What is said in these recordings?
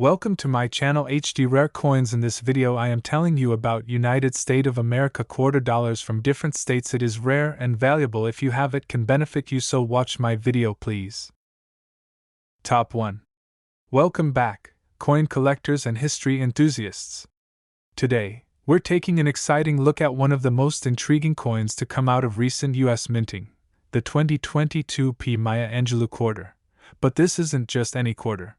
Welcome to my channel HD Rare Coins. In this video I am telling you about United States of America quarter dollars from different states. It is rare and valuable. If you have it, can benefit you, so watch my video please. Top 1. Welcome back, coin collectors and history enthusiasts. Today, we're taking an exciting look at one of the most intriguing coins to come out of recent US minting, the 2022 P. Maya Angelou quarter. But this isn't just any quarter.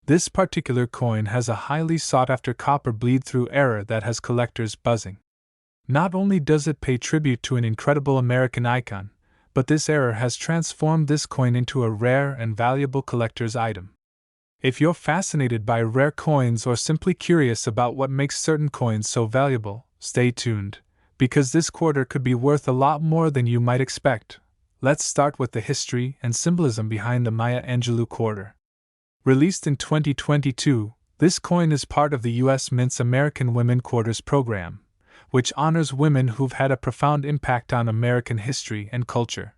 This particular coin has a highly sought-after copper bleed-through error that has collectors buzzing. Not only does it pay tribute to an incredible American icon, but this error has transformed this coin into a rare and valuable collector's item. If you're fascinated by rare coins or simply curious about what makes certain coins so valuable, stay tuned, because this quarter could be worth a lot more than you might expect. Let's start with the history and symbolism behind the Maya Angelou quarter. Released in 2022, this coin is part of the U.S. Mint's American Women Quarters program, which honors women who've had a profound impact on American history and culture.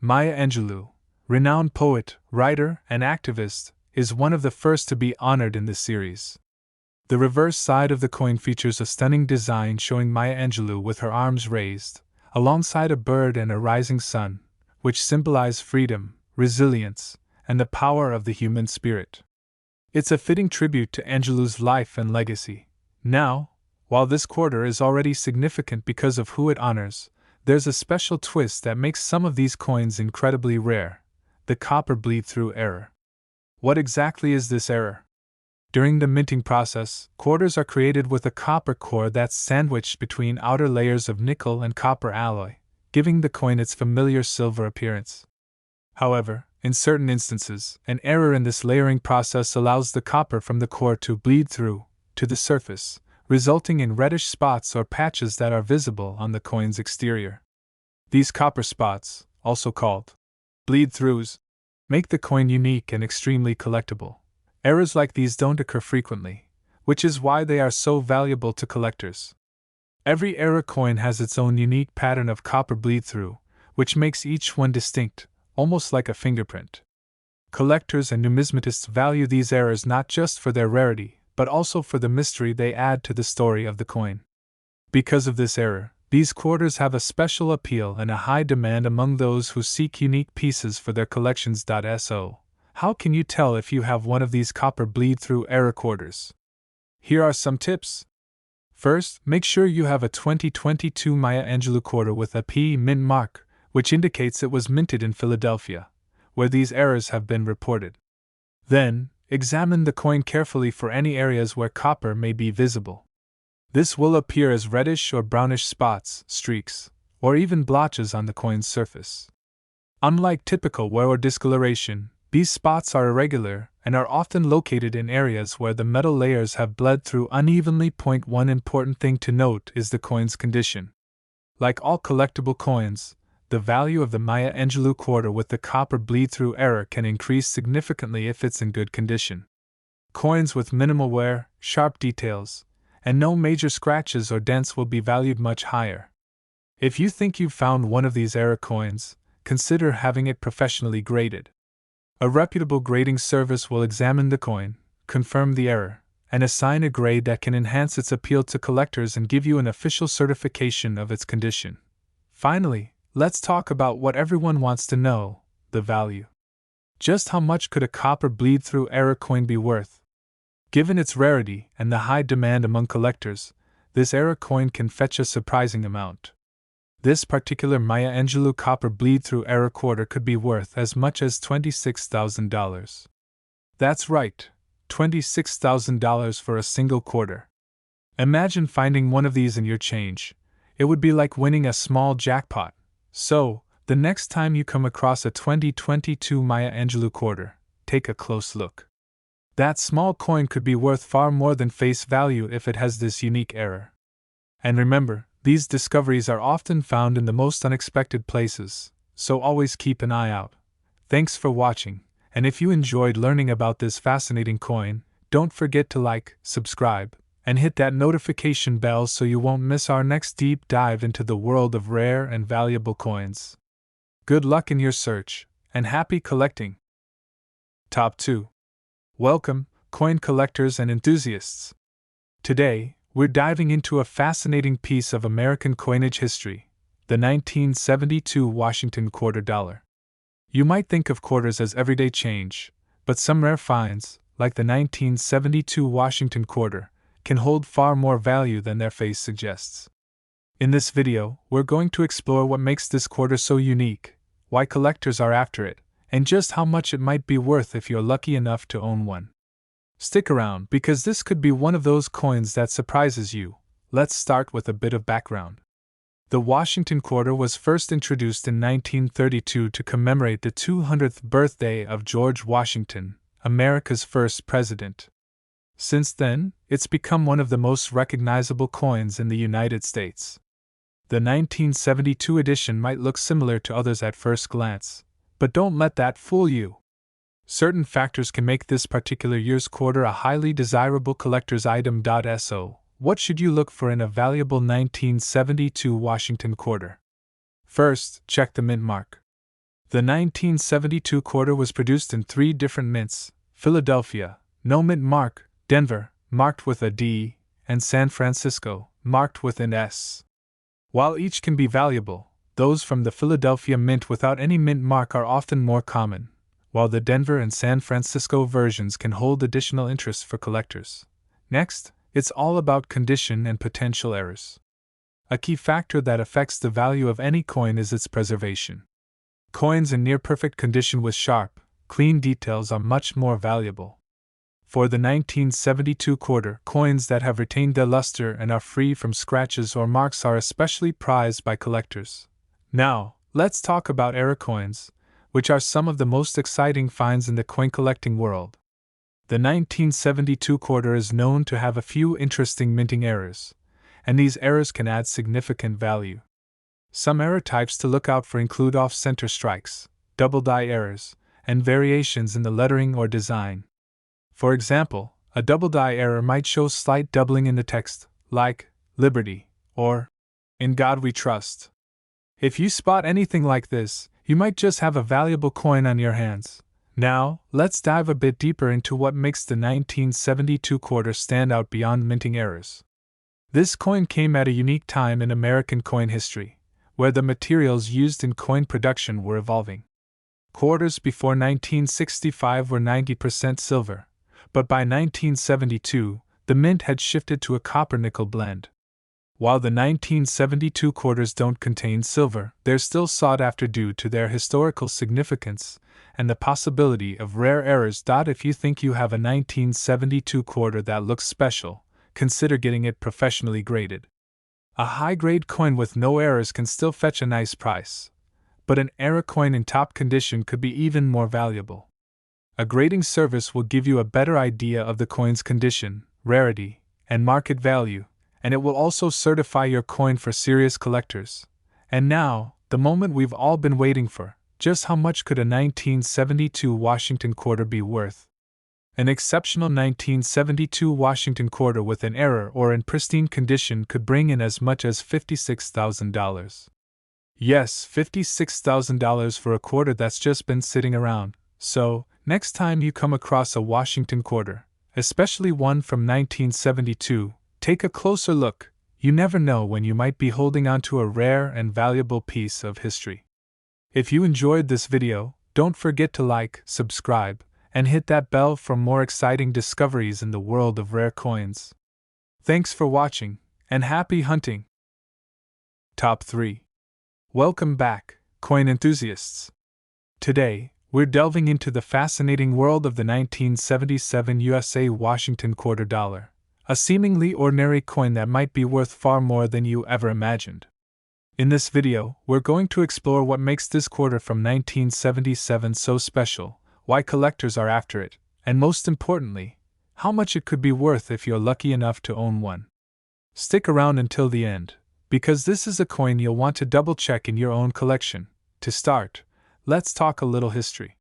Maya Angelou, renowned poet, writer, and activist, is one of the first to be honored in this series. The reverse side of the coin features a stunning design showing Maya Angelou with her arms raised, alongside a bird and a rising sun, which symbolize freedom, resilience, and the power of the human spirit. It's a fitting tribute to Angelou's life and legacy. Now, while this quarter is already significant because of who it honors, there's a special twist that makes some of these coins incredibly rare: the copper bleed-through error. What exactly is this error? During the minting process, quarters are created with a copper core that's sandwiched between outer layers of nickel and copper alloy, giving the coin its familiar silver appearance. However, in certain instances, an error in this layering process allows the copper from the core to bleed through to the surface, resulting in reddish spots or patches that are visible on the coin's exterior. These copper spots, also called bleed-throughs, make the coin unique and extremely collectible. Errors like these don't occur frequently, which is why they are so valuable to collectors. Every error coin has its own unique pattern of copper bleed-through, which makes each one distinct, almost like a fingerprint. Collectors and numismatists value these errors not just for their rarity, but also for the mystery they add to the story of the coin. Because of this error, these quarters have a special appeal and a high demand among those who seek unique pieces for their collections. So, how can you tell if you have one of these copper bleed-through error quarters? Here are some tips. First, make sure you have a 2022 Maya Angelou quarter with a P mint mark, which indicates it was minted in Philadelphia, where these errors have been reported. Then, examine the coin carefully for any areas where copper may be visible. This will appear as reddish or brownish spots, streaks, or even blotches on the coin's surface. Unlike typical wear or discoloration, these spots are irregular and are often located in areas where the metal layers have bled through unevenly. One important thing to note is the coin's condition. Like all collectible coins, the value of the Maya Angelou quarter with the copper bleed-through error can increase significantly if it's in good condition. Coins with minimal wear, sharp details, and no major scratches or dents will be valued much higher. If you think you've found one of these error coins, consider having it professionally graded. A reputable grading service will examine the coin, confirm the error, and assign a grade that can enhance its appeal to collectors and give you an official certification of its condition. Finally, let's talk about what everyone wants to know: the value. Just how much could a copper bleed-through error coin be worth? Given its rarity and the high demand among collectors, this error coin can fetch a surprising amount. This particular Maya Angelou copper bleed-through error quarter could be worth as much as $26,000. That's right, $26,000 for a single quarter. Imagine finding one of these in your change. It would be like winning a small jackpot. So, the next time you come across a 2022 Maya Angelou quarter, take a close look. That small coin could be worth far more than face value if it has this unique error. And remember, these discoveries are often found in the most unexpected places, so always keep an eye out. Thanks for watching, and if you enjoyed learning about this fascinating coin, don't forget to like, subscribe, and hit that notification bell so you won't miss our next deep dive into the world of rare and valuable coins. Good luck in your search, and happy collecting! Top 2. Welcome, coin collectors and enthusiasts. Today, we're diving into a fascinating piece of American coinage history, the 1972 Washington quarter dollar. You might think of quarters as everyday change, but some rare finds, like the 1972 Washington quarter, can hold far more value than their face suggests. In this video, we're going to explore what makes this quarter so unique, why collectors are after it, and just how much it might be worth if you're lucky enough to own one. Stick around because this could be one of those coins that surprises you. Let's start with a bit of background. The Washington quarter was first introduced in 1932 to commemorate the 200th birthday of George Washington, America's first president. Since then, it's become one of the most recognizable coins in the United States. The 1972 edition might look similar to others at first glance, but don't let that fool you. Certain factors can make this particular year's quarter a highly desirable collector's item. So, what should you look for in a valuable 1972 Washington quarter? First, check the mint mark. The 1972 quarter was produced in 3 different mints: Philadelphia, no mint mark; Denver, marked with a D; and San Francisco, marked with an S. While each can be valuable, those from the Philadelphia mint without any mint mark are often more common, while the Denver and San Francisco versions can hold additional interest for collectors. Next, it's all about condition and potential errors. A key factor that affects the value of any coin is its preservation. Coins in near-perfect condition with sharp, clean details are much more valuable. For the 1972 quarter, coins that have retained their luster and are free from scratches or marks are especially prized by collectors. Now, let's talk about error coins, which are some of the most exciting finds in the coin collecting world. The 1972 quarter is known to have a few interesting minting errors, and these errors can add significant value. Some error types to look out for include off-center strikes, double die errors, and variations in the lettering or design. For example, a double die error might show slight doubling in the text, like Liberty or In God We Trust. If you spot anything like this, you might just have a valuable coin on your hands. Now, let's dive a bit deeper into what makes the 1972 quarter stand out beyond minting errors. This coin came at a unique time in American coin history, where the materials used in coin production were evolving. Quarters before 1965 were 90% silver, but by 1972, the mint had shifted to a copper-nickel blend. While the 1972 quarters don't contain silver, they're still sought after due to their historical significance and the possibility of rare errors. If you think you have a 1972 quarter that looks special, consider getting it professionally graded. A high-grade coin with no errors can still fetch a nice price, but an error coin in top condition could be even more valuable. A grading service will give you a better idea of the coin's condition, rarity, and market value, and it will also certify your coin for serious collectors. And now, the moment we've all been waiting for: just how much could a 1972 Washington quarter be worth? An exceptional 1972 Washington quarter with an error or in pristine condition could bring in as much as $56,000. Yes, $56,000 for a quarter that's just been sitting around. So, next time you come across a Washington quarter, especially one from 1972, take a closer look. You never know when you might be holding onto a rare and valuable piece of history. If you enjoyed this video, don't forget to like, subscribe, and hit that bell for more exciting discoveries in the world of rare coins. Thanks for watching, and happy hunting! Top 3. Welcome back, coin enthusiasts. Today, we're delving into the fascinating world of the 1977 USA Washington quarter dollar, a seemingly ordinary coin that might be worth far more than you ever imagined. In this video, we're going to explore what makes this quarter from 1977 so special, why collectors are after it, and most importantly, how much it could be worth if you're lucky enough to own one. Stick around until the end, because this is a coin you'll want to double-check in your own collection. To start, let's talk a little history.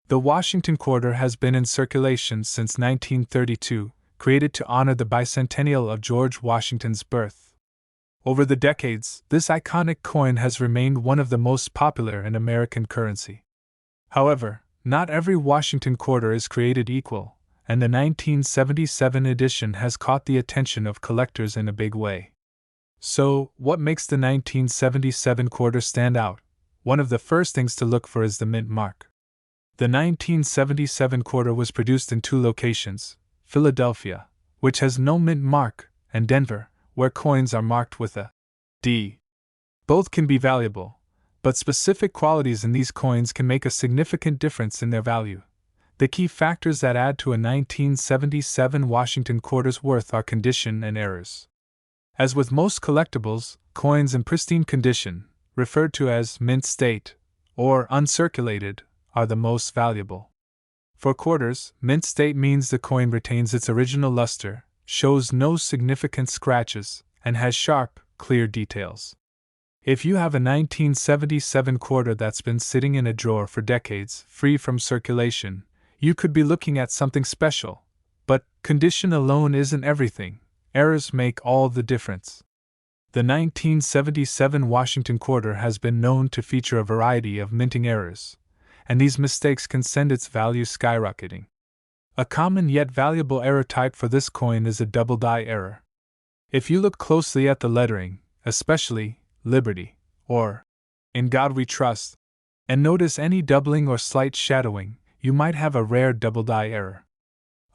The Washington quarter has been in circulation since 1932, created to honor the bicentennial of George Washington's birth. Over the decades, this iconic coin has remained one of the most popular in American currency. However, not every Washington quarter is created equal, and the 1977 edition has caught the attention of collectors in a big way. So, what makes the 1977 quarter stand out? One of the first things to look for is the mint mark. The 1977 quarter was produced in two locations, Philadelphia, which has no mint mark, and Denver, where coins are marked with a D. Both can be valuable, but specific qualities in these coins can make a significant difference in their value. The key factors that add to a 1977 Washington quarter's worth are condition and errors. As with most collectibles, coins in pristine condition, referred to as mint state or uncirculated, are the most valuable. For quarters, mint state means the coin retains its original luster, shows no significant scratches, and has sharp, clear details. If you have a 1977 quarter that's been sitting in a drawer for decades, free from circulation, you could be looking at something special. But condition alone isn't everything. Errors make all the difference. The 1977 Washington quarter has been known to feature a variety of minting errors, and these mistakes can send its value skyrocketing. A common yet valuable error type for this coin is a double die error. If you look closely at the lettering, especially Liberty or In God We Trust, and notice any doubling or slight shadowing, you might have a rare double die error.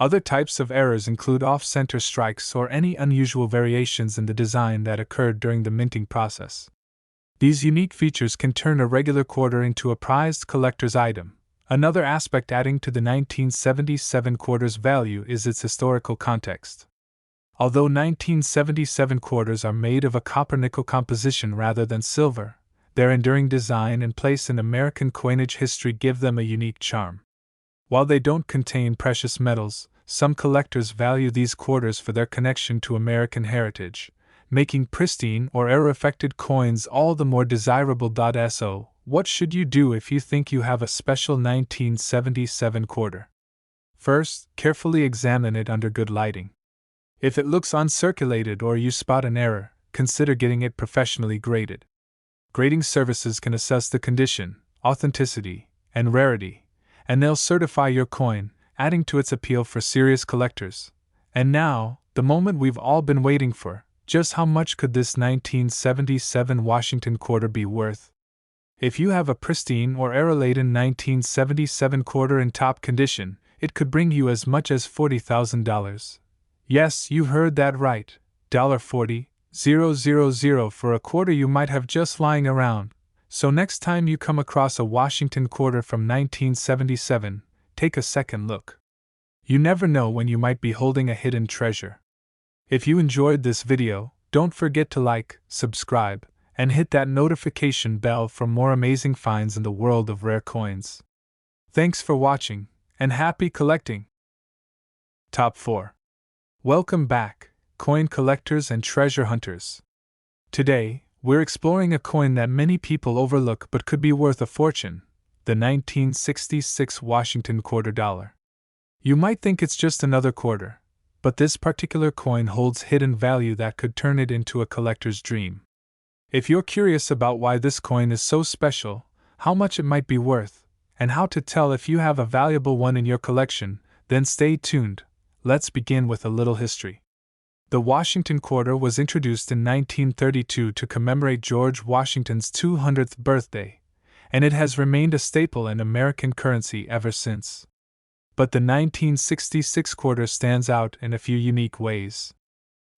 Other types of errors include off-center strikes or any unusual variations in the design that occurred during the minting process. These unique features can turn a regular quarter into a prized collector's item. Another aspect adding to the 1977 quarter's value is its historical context. Although 1977 quarters are made of a copper-nickel composition rather than silver, their enduring design and place in American coinage history give them a unique charm. While they don't contain precious metals, some collectors value these quarters for their connection to American heritage, making pristine or error-affected coins all the more desirable. So, what should you do if you think you have a special 1977 quarter? First, carefully examine it under good lighting. If it looks uncirculated or you spot an error, consider getting it professionally graded. Grading services can assess the condition, authenticity, and rarity, and they'll certify your coin, adding to its appeal for serious collectors. And now, the moment we've all been waiting for, just how much could this 1977 Washington quarter be worth? If you have a pristine or error-laden 1977 quarter in top condition, it could bring you as much as $40,000. Yes, you heard that right, $40,000 for a quarter you might have just lying around. So next time you come across a Washington quarter from 1977, take a second look. You never know when you might be holding a hidden treasure. If you enjoyed this video, don't forget to like, subscribe, and hit that notification bell for more amazing finds in the world of rare coins. Thanks for watching, and happy collecting! Top 4. Welcome back, coin collectors and treasure hunters. Today, we're exploring a coin that many people overlook but could be worth a fortune, the 1966 Washington quarter dollar. You might think it's just another quarter, but this particular coin holds hidden value that could turn it into a collector's dream. If you're curious about why this coin is so special, how much it might be worth, and how to tell if you have a valuable one in your collection, then stay tuned. Let's begin with a little history. The Washington quarter was introduced in 1932 to commemorate George Washington's 200th birthday, and it has remained a staple in American currency ever since. But the 1966 quarter stands out in a few unique ways.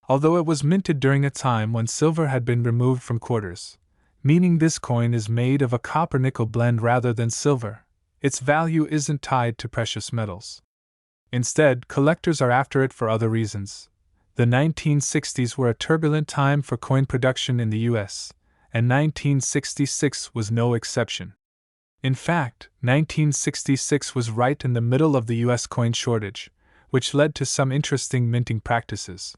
Although it was minted during a time when silver had been removed from quarters, meaning this coin is made of a copper-nickel blend rather than silver, its value isn't tied to precious metals. Instead, collectors are after it for other reasons. The 1960s were a turbulent time for coin production in the US, and 1966 was no exception. In fact, 1966 was right in the middle of the US coin shortage, which led to some interesting minting practices.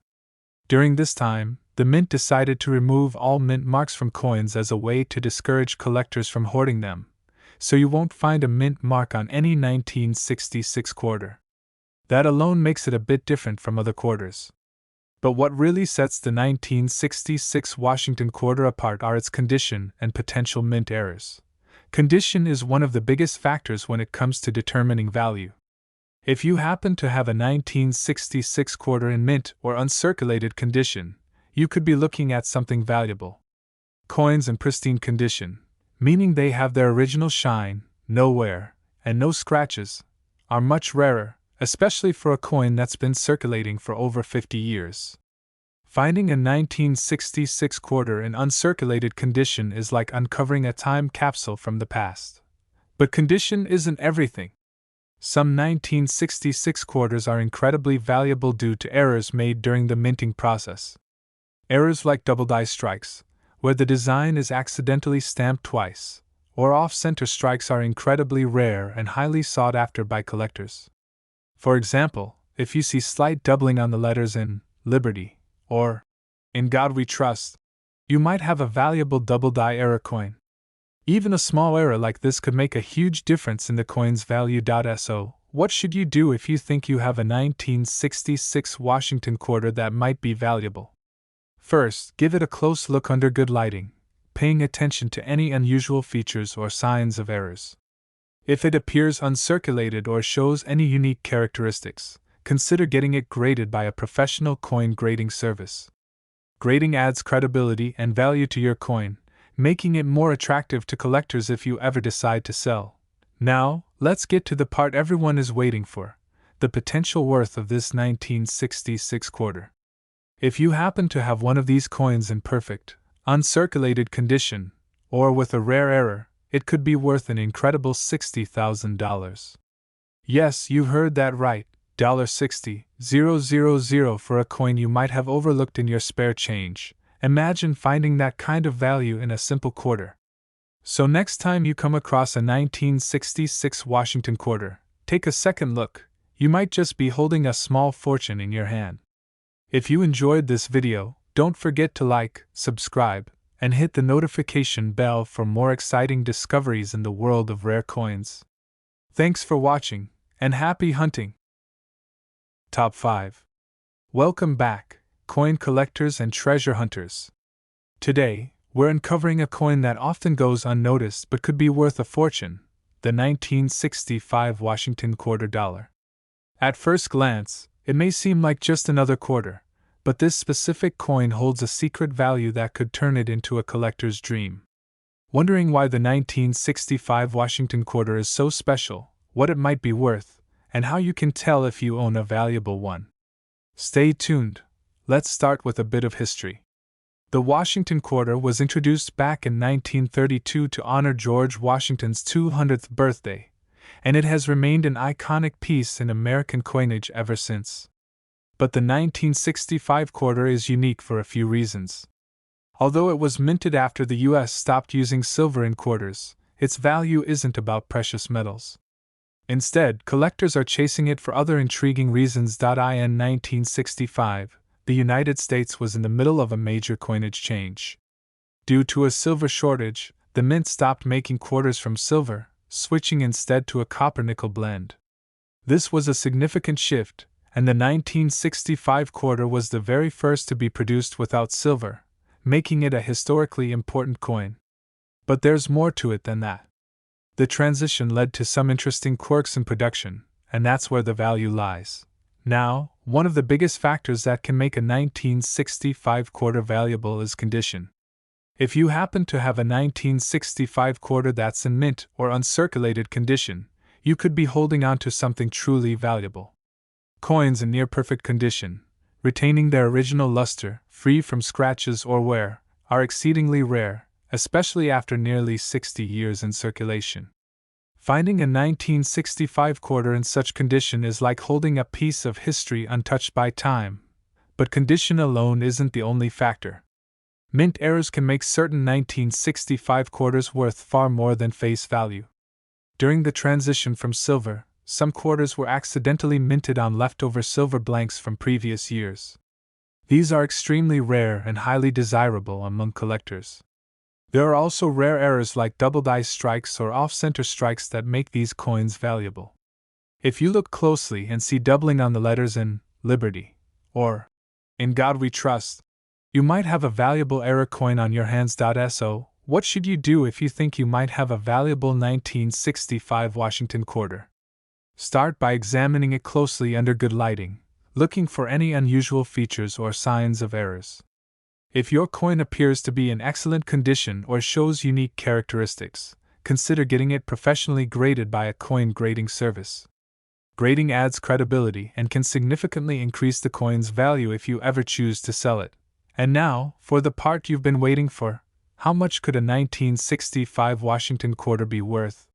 During this time, the mint decided to remove all mint marks from coins as a way to discourage collectors from hoarding them, so you won't find a mint mark on any 1966 quarter. That alone makes it a bit different from other quarters. But what really sets the 1966 Washington quarter apart are its condition and potential mint errors. Condition is one of the biggest factors when it comes to determining value. If you happen to have a 1966 quarter in mint or uncirculated condition, you could be looking at something valuable. Coins in pristine condition, meaning they have their original shine, no wear, and no scratches, are much rarer, especially for a coin that's been circulating for over 50 years. Finding a 1966 quarter in uncirculated condition is like uncovering a time capsule from the past. But condition isn't everything. Some 1966 quarters are incredibly valuable due to errors made during the minting process. Errors like double die strikes, where the design is accidentally stamped twice, or off-center strikes are incredibly rare and highly sought after by collectors. For example, if you see slight doubling on the letters in Liberty or In God We Trust, you might have a valuable double die error coin. Even a small error like this could make a huge difference in the coin's value. So, what should you do if you think you have a 1966 Washington quarter that might be valuable? First, give it a close look under good lighting, paying attention to any unusual features or signs of errors. If it appears uncirculated or shows any unique characteristics, consider getting it graded by a professional coin grading service. Grading adds credibility and value to your coin, making it more attractive to collectors if you ever decide to sell. Now, let's get to the part everyone is waiting for: the potential worth of this 1966 quarter. If you happen to have one of these coins in perfect, uncirculated condition, or with a rare error, it could be worth an incredible $60,000. Yes, you heard that right, $60,000 for a coin you might have overlooked in your spare change. Imagine finding that kind of value in a simple quarter. So next time you come across a 1966 Washington quarter, take a second look. You might just be holding a small fortune in your hand. If you enjoyed this video, don't forget to like, subscribe, and hit the notification bell for more exciting discoveries in the world of rare coins. Thanks for watching, and happy hunting! Top 5. Welcome back, coin collectors and treasure hunters. Today, we're uncovering a coin that often goes unnoticed but could be worth a fortune: the 1965 Washington quarter dollar. At first glance, it may seem like just another quarter, but this specific coin holds a secret value that could turn it into a collector's dream. Wondering why the 1965 Washington quarter is so special, what it might be worth, and how you can tell if you own a valuable one? Stay tuned. Let's start with a bit of history. The Washington quarter was introduced back in 1932 to honor George Washington's 200th birthday, and it has remained an iconic piece in American coinage ever since. But the 1965 quarter is unique for a few reasons. Although it was minted after the U.S. stopped using silver in quarters, its value isn't about precious metals. Instead, collectors are chasing it for other intriguing reasons. In 1965, the United States was in the middle of a major coinage change. Due to a silver shortage, the mint stopped making quarters from silver, switching instead to a copper-nickel blend. This was a significant shift, and the 1965 quarter was the very first to be produced without silver, making it a historically important coin. But there's more to it than that. The transition led to some interesting quirks in production, and that's where the value lies. Now, one of the biggest factors that can make a 1965 quarter valuable is condition. If you happen to have a 1965 quarter that's in mint or uncirculated condition, you could be holding on to something truly valuable. Coins in near-perfect condition, retaining their original luster, free from scratches or wear, are exceedingly rare, especially after nearly 60 years in circulation. Finding a 1965 quarter in such condition is like holding a piece of history untouched by time, but condition alone isn't the only factor. Mint errors can make certain 1965 quarters worth far more than face value. During the transition from silver, some quarters were accidentally minted on leftover silver blanks from previous years. These are extremely rare and highly desirable among collectors. There are also rare errors like double die strikes or off-center strikes that make these coins valuable. If you look closely and see doubling on the letters in Liberty or In God We Trust, you might have a valuable error coin on your hands. So, what should you do if you think you might have a valuable 1965 Washington quarter? Start by examining it closely under good lighting, looking for any unusual features or signs of errors. If your coin appears to be in excellent condition or shows unique characteristics, consider getting it professionally graded by a coin grading service. Grading adds credibility and can significantly increase the coin's value if you ever choose to sell it. And now, for the part you've been waiting for: how much could a 1965 Washington quarter be worth?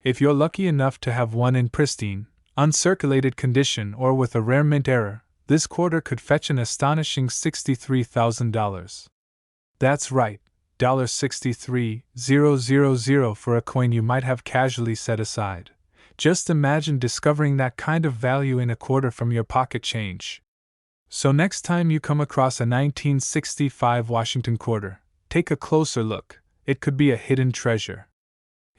If you're lucky enough to have one in pristine, uncirculated condition or with a rare mint error, this quarter could fetch an astonishing $63,000. That's right, $63,000 for a coin you might have casually set aside. Just imagine discovering that kind of value in a quarter from your pocket change. So next time you come across a 1965 Washington quarter, take a closer look. It could be a hidden treasure.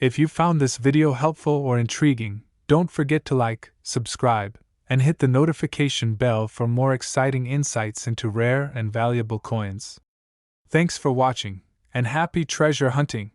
If you found this video helpful or intriguing, don't forget to like, subscribe, and hit the notification bell for more exciting insights into rare and valuable coins. Thanks for watching, and happy treasure hunting!